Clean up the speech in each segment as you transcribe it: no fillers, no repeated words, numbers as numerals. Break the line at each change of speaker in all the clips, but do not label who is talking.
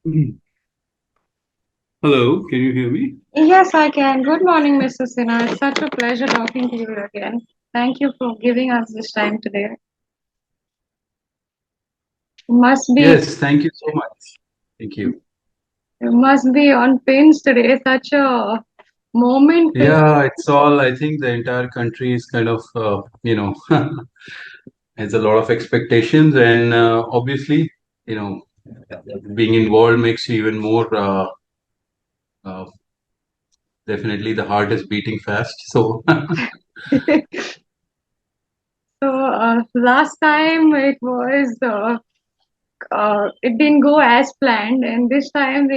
Mm. Hello, can you hear me?
Yes, I can. Good morning, Mr. Sinha. It's such a pleasure talking to you again. Thank you for giving us this time today. You must be
Yes, thank you so much. Thank you.
you must be on pins today. Such a moment for you.
Yeah, it's all, I think the entire country is kind of, has a lot of expectations, and obviously, you know, being involved makes you even more, uh, definitely the heart is beating fast. So,
So last time it didn't go as planned, and this time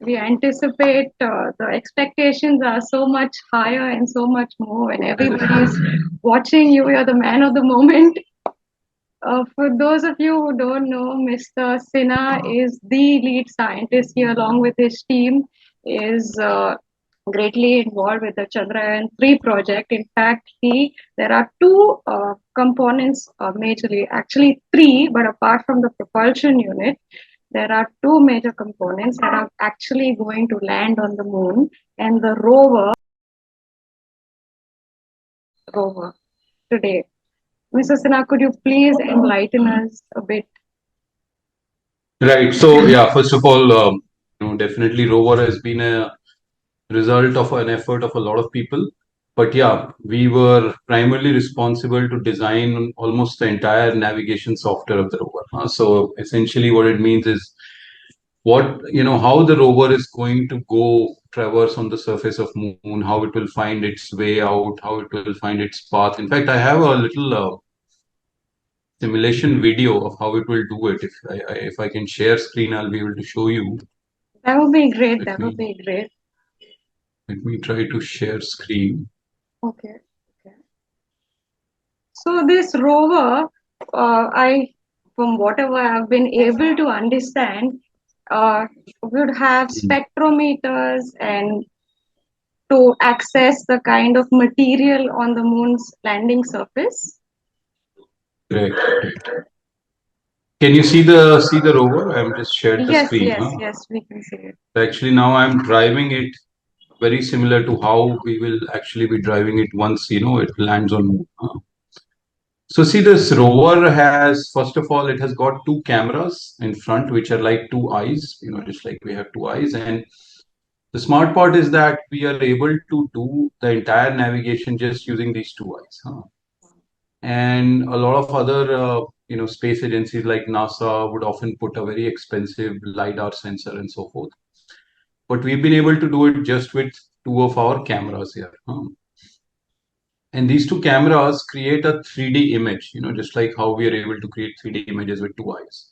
we anticipate the expectations are so much higher and so much more. When everybody is watching you, you're the man of the moment. For those of you who don't know, Mr. Sinha is the lead scientist here, along with his team, is greatly involved with the Chandrayaan 3 project. In fact, there are two components majorly, actually three, but apart from the propulsion unit, there are two major components that are actually going to land on the moon, and the rover today. Mr. Sinha, could you please enlighten us a bit?
right. So, yeah, first of all, definitely Rover has been a result of an effort of a lot of people. But yeah, we were primarily responsible to design almost the entire navigation software of the rover. So essentially, what it means is how the rover is going to go traverse on the surface of moon, how it will find its way out, how it will find its path. In fact, I have a little simulation video of how it will do it. If I can share screen, I'll be able to show you.
That would be great.
Let
That would
me
be great.
let me try to share screen.
Okay. Okay. So this rover, from whatever I've been able to understand, would have spectrometers and to access the kind of material on the moon's landing surface.
Correct. Can you see the rover? I'm just shared the
Yes,
screen.
yes, yes, we can see it.
Actually, now I'm driving it very similar to how we will actually be driving it once it lands on moon. So see, this rover has, first of all, it has got two cameras in front, which are like two eyes. Just like we have two eyes. And the smart part is that we are able to do the entire navigation just using these two eyes. And a lot of other space agencies like NASA would often put a very expensive lidar sensor and so forth, but we've been able to do it just with two of our cameras here. And these two cameras create a 3D image, just like how we are able to create 3D images with two eyes.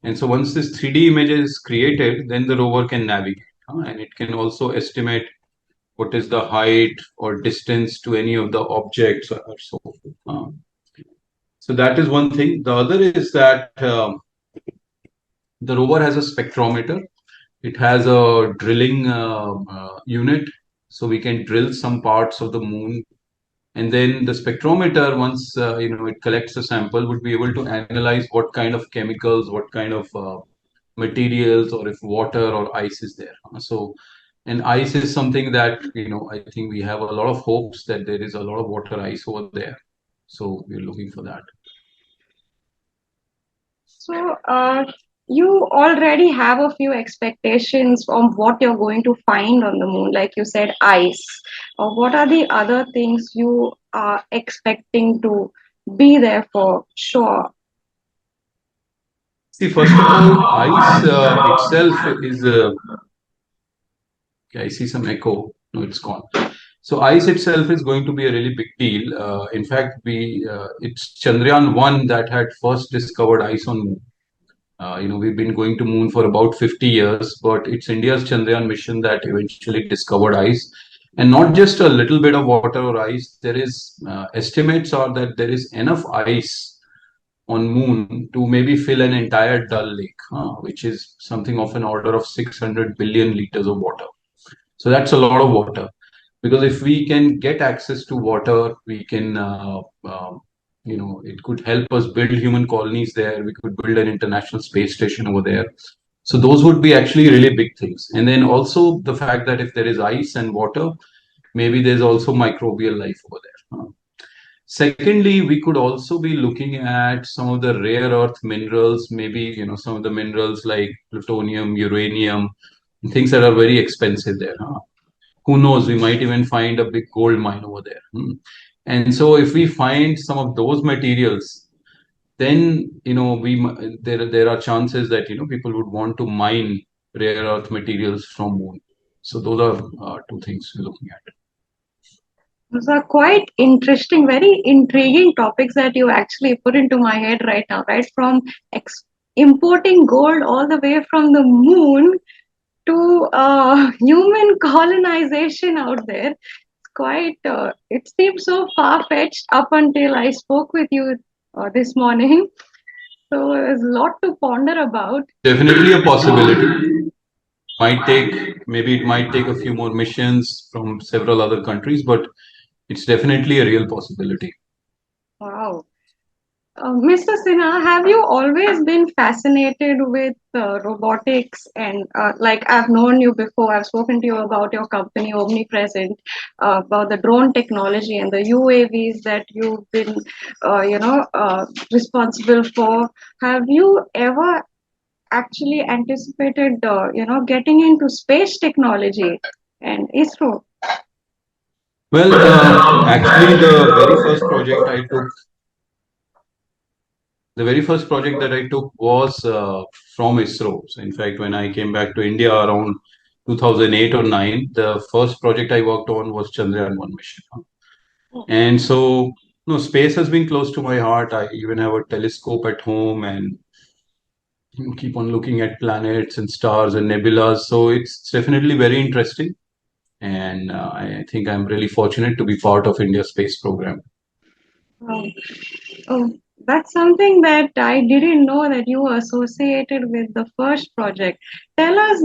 And so once this 3D image is created, then the rover can navigate, and it can also estimate what is the height or distance to any of the objects or so forth. So that is one thing. The other is that the rover has a spectrometer. It has a drilling unit, so we can drill some parts of the moon. And then the spectrometer, once it collects a sample, would be able to analyze what kind of chemicals, what kind of materials, or if water or ice is there. So, and ice is something that I think we have a lot of hopes that there is a lot of water ice over there. So we're looking for that.
So, you already have a few expectations on what you're going to find on the moon, like you said, ice. What are the other things you are expecting to be there for sure?
See, first of all, ice itself is. Okay, I see some echo. No, it's gone. So ice itself is going to be a really big deal. In fact, it's Chandrayaan 1 that had first discovered ice on moon. We've been going to moon for about 50 years, but it's India's Chandrayaan mission that eventually discovered ice. And not just a little bit of water or ice. There is estimates are that there is enough ice on moon to maybe fill an entire Dal Lake, which is something of an order of 600 billion liters of water. So that's a lot of water, because if we can get access to water, we can, it could help us build human colonies there. We could build an international space station over there. So those would be actually really big things. And then also the fact that if there is ice and water, maybe there's also microbial life over there. Secondly, we could also be looking at some of the rare earth minerals, maybe some of the minerals like plutonium, uranium, things that are very expensive there. Who knows? We might even find a big gold mine over there. And so, if we find some of those materials, then there are chances that people would want to mine rare earth materials from moon. So those are two things we're looking at.
Those are quite interesting, very intriguing topics that you actually put into my head right now, right? From importing gold all the way from the moon to human colonization out there. It's quite, it seems so far fetched up until I spoke with you this morning. So there's a lot to ponder about.
Definitely a possibility. Might take maybe it might take a few more missions from several other countries, but it's definitely a real possibility.
Wow. Mr. Sinha, have you always been fascinated with robotics? And like I've known you before, I've spoken to you about your company, Omnipresent, about the drone technology and the UAVs that you've been, responsible for. Have you ever actually anticipated, getting into space technology and ISRO?
Well, actually, the very first project that I took was from ISRO. So in fact, when I came back to India around 2008 or 9, the first project I worked on was Chandrayaan 1 mission. And so, space has been close to my heart. I even have a telescope at home and keep on looking at planets and stars and nebulas. So it's definitely very interesting. And I think I'm really fortunate to be part of India's space program.
Um, Oh, that's something that I didn't know that you were associated with the first project. Tell us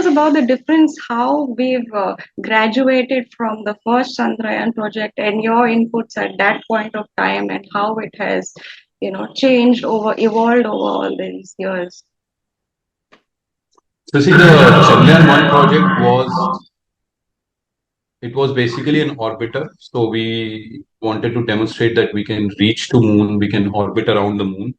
about the difference how we've graduated from the first Chandrayaan project and your inputs at that point of time and how it has, changed evolved over all these years.
So see, the Chandrayaan 1 project was basically an orbiter. So we wanted to demonstrate that we can reach to moon, we can orbit around the moon.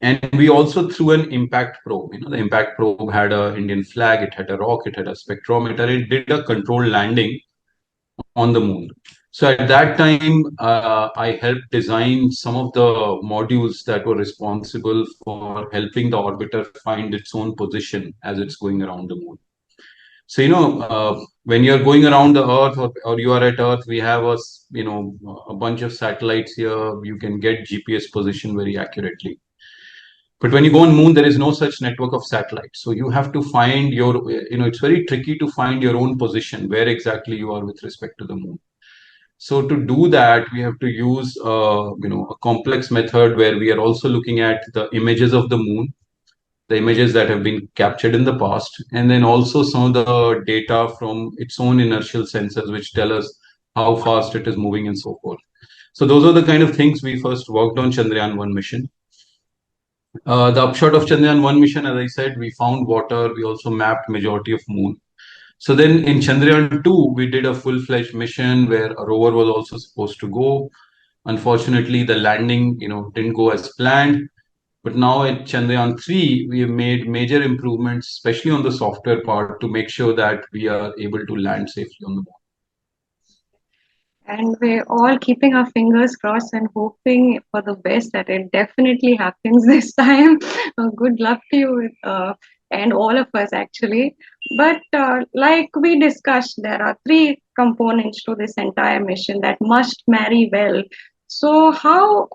And we also threw an impact probe. The impact probe had a Indian flag, it had a rock, it had a spectrometer, it did a controlled landing on the moon. So at that time, I helped design some of the modules that were responsible for helping the orbiter find its own position as it's going around the moon. So when you're going around the Earth or you are at Earth, we have a bunch of satellites here. You can get GPS position very accurately. But when you go on moon, there is no such network of satellites. So you have to find it's very tricky to find your own position, where exactly you are with respect to the moon. So to do that, we have to use a complex method where we are also looking at the images of the moon, the images that have been captured in the past, and then also some of the data from its own inertial sensors, which tell us how fast it is moving and so forth. So those are the kind of things we first worked on Chandrayaan 1 mission. The upshot of Chandrayaan 1 mission, as I said, we found water. We also mapped majority of moon. So then in Chandrayaan 2, we did a full-fledged mission where a rover was also supposed to go. Unfortunately, the landing, didn't go as planned. But now at Chandrayaan 3, we have made major improvements, especially on the software part, to make sure that we are able to land safely on the moon.
And we're all keeping our fingers crossed and hoping for the best that it definitely happens this time. Good luck to you and all of us, actually. But like we discussed, there are three components to this entire mission that must marry well. So, how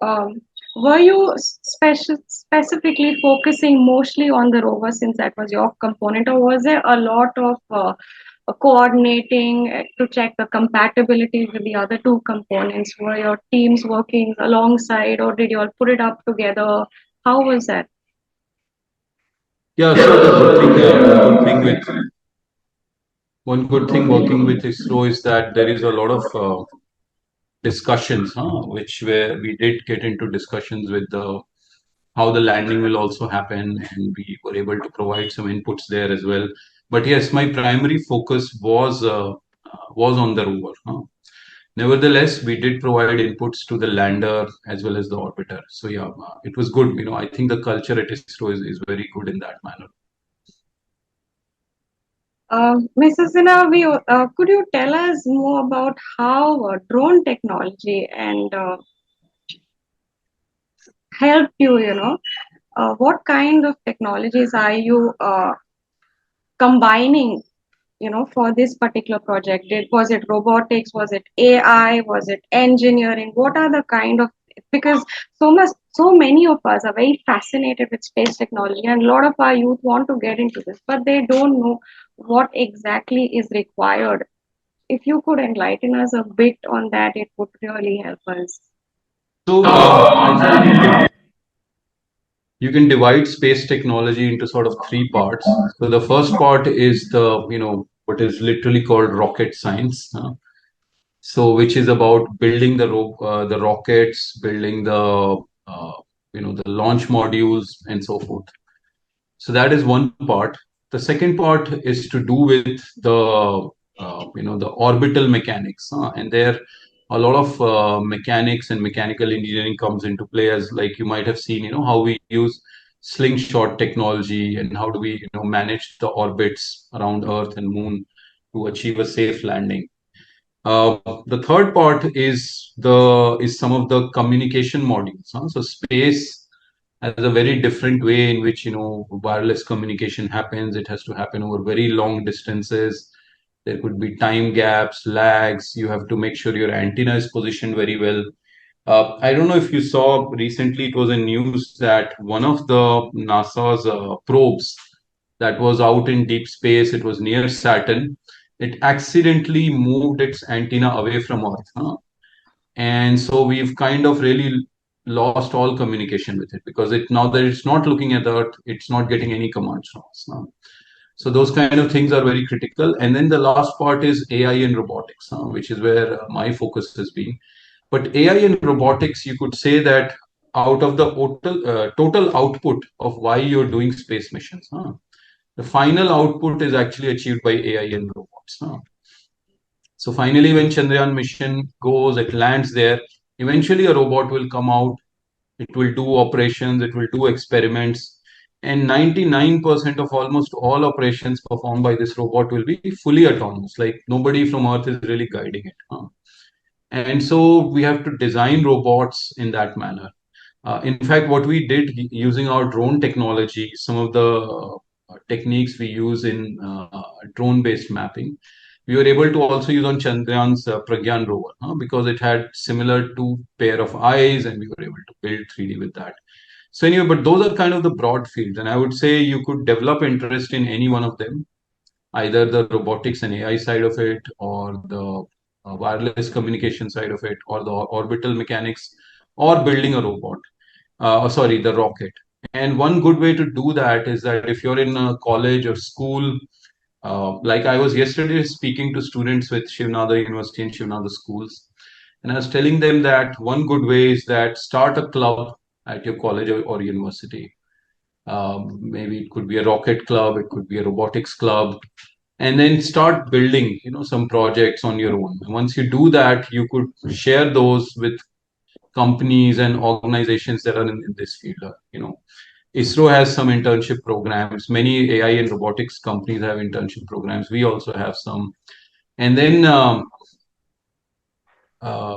were you specifically focusing mostly on the rover since that was your component, or was there a lot of coordinating to check the compatibility with the other two components? Were your teams working alongside, or did you all put it up together? How was that?
Yeah, so the good thing, one good thing working with ISRO is that there is a lot of discussions, which where we did get into discussions with the how the landing will also happen, and we were able to provide some inputs there as well. But yes, my primary focus was on the rover. Nevertheless, we did provide inputs to the lander as well as the orbiter. So yeah, it was good. I think the culture at ISRO is very good in that manner.
Mrs. Sinha, could you tell us more about how drone technology and helped you, what kind of technologies are you combining, for this particular project? Was it robotics? Was it AI? Was it engineering? What are the kind of, because so many of us are very fascinated with space technology, and a lot of our youth want to get into this, but they don't know what exactly is required. If you could enlighten us a bit on that, it would really help us.
So I think you can divide space technology into sort of three parts. So the first part is the what is literally called rocket science. So which is about building the rockets, building uh, the launch modules and so forth. So that is one part. The second part is to do with the orbital mechanics, and there a lot of mechanics and mechanical engineering comes into play, as like you might have seen, how we use slingshot technology and how do we manage the orbits around Earth and Moon to achieve a safe landing. The third part is some of the communication modules. So space has a very different way in which wireless communication happens. It has to happen over very long distances. There could be time gaps, lags. You have to make sure your antenna is positioned very well. I don't know if you saw recently, it was in news that one of the NASA's probes that was out in deep space, it was near Saturn, it accidentally moved its antenna away from Earth. And so we've kind of really lost all communication with it, because now that it's not looking at the Earth, it's not getting any commands from us. So those kind of things are very critical. And then the last part is AI and robotics, which is where my focus has been. But AI and robotics, you could say that out of the total output of why you're doing space missions, the final output is actually achieved by AI and robots. So finally, when Chandrayaan mission goes, it lands there. Eventually, a robot will come out. It will do operations. It will do experiments. And 99% of almost all operations performed by this robot will be fully autonomous. Like nobody from Earth is really guiding it. And so we have to design robots in that manner. In fact, what we did using our drone technology, some of the techniques we use in drone-based mapping, we were able to also use on Chandrayaan's Pragyan rover, because it had similar two pair of eyes, and we were able to build 3D with that. So anyway, but those are kind of the broad fields, and I would say you could develop interest in any one of them, either the robotics and AI side of it, or the wireless communication side of it, or the orbital mechanics, or building a robot. Sorry, the rocket. And one good way to do that is that if you're in a college or school, like I was yesterday speaking to students with Shivnada University and Shivnada schools, and I was telling them that one good way is that start a club at your college or university. Maybe it could be a rocket club, it could be a robotics club, and then start building, some projects on your own. Once you do that, you could share those with companies and organizations that are in this field. ISRO has some internship programs. Many AI and robotics companies have internship programs. We also have some. And then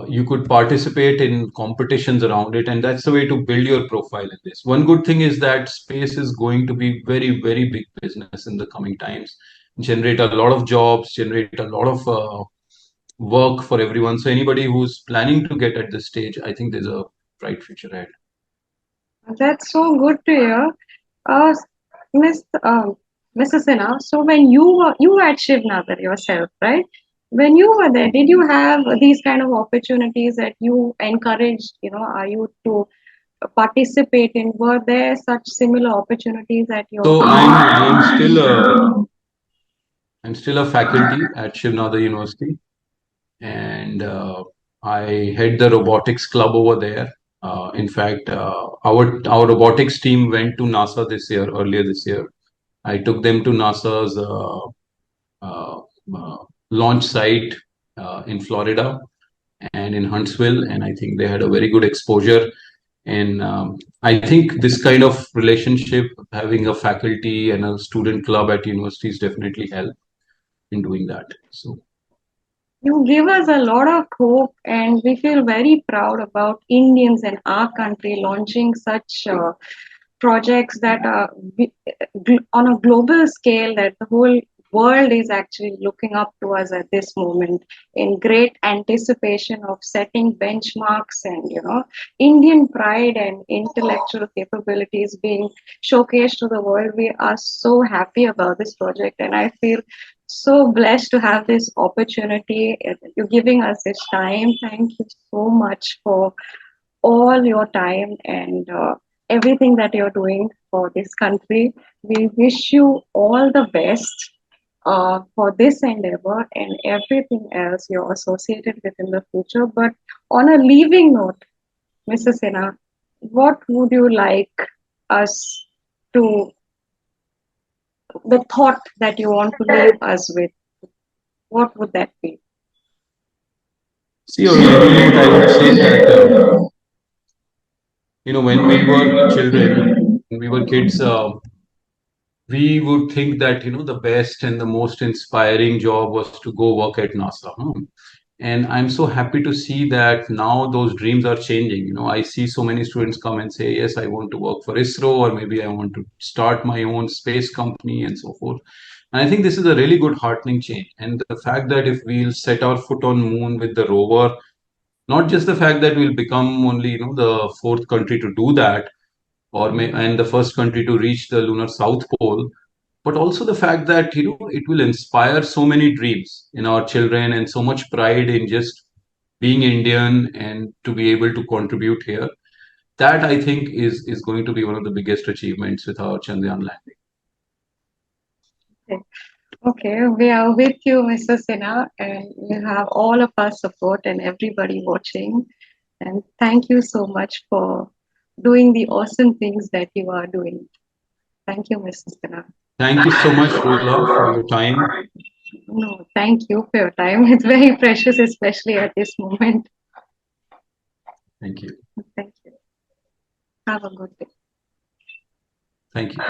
you could participate in competitions around it. And that's the way to build your profile in this. One good thing is that space is going to be very, very big business in the coming times, generate a lot of jobs, generate a lot of work for everyone. So anybody who's planning to get at this stage, I think there's a bright future ahead.
That's so good to hear. Uh, Miss Mrs. Sinha, so when you were at Shivnagar yourself, right? When you were there, did you have these kind of opportunities that you encouraged, are you to participate in? Were there such similar opportunities at your?
So I'm still a faculty at Shivnada University, and I head the robotics club over there. In fact, our robotics team went to NASA this year, earlier this year. I took them to NASA's uh, uh, launch site in Florida and in Huntsville, and I think they had a very good exposure. And I think this kind of relationship, having a faculty and a student club at universities, definitely help in doing that. So
You give us a lot of hope, and we feel very proud about Indians and our country launching such projects that are on a global scale, that the whole world is actually looking up to us at this moment in great anticipation of setting benchmarks, and Indian pride and intellectual capabilities being showcased to the world. We are so happy about this project, and I feel so blessed to have this opportunity. You're giving us this time. Thank you so much for all your time and everything that you're doing for this country. We wish you all the best for this endeavor and everything else you're associated with in the future. But on a leaving note, Mrs. Sinha, what would you like us to, the thought that you want to leave us with, what would that be?
see, on leaving note, I would say that when we were children, when we were kids, we would think that the best and the most inspiring job was to go work at NASA. And I'm so happy to see that now those dreams are changing. I see so many students come and say, yes, I want to work for ISRO, or maybe I want to start my own space company and so forth. And I think this is a really good heartening change. And the fact that if we'll set our foot on moon with the rover, not just the fact that we'll become only the fourth country to do that, and the first country to reach the lunar south pole, but also the fact that it will inspire so many dreams in our children and so much pride in just being Indian and to be able to contribute here. That I think is going to be one of the biggest achievements with our Chandrayaan landing.
Okay, we are with you, Mr. Sinha, and you have all of our support and everybody watching. And thank you so much for doing the awesome things that you are doing. Thank you, Mr. Sinha.
Thank you so much, Rola, for your time.
No, thank you for your time. It's very precious, especially at this moment.
Thank you.
Thank you. Have a good day.
Thank you.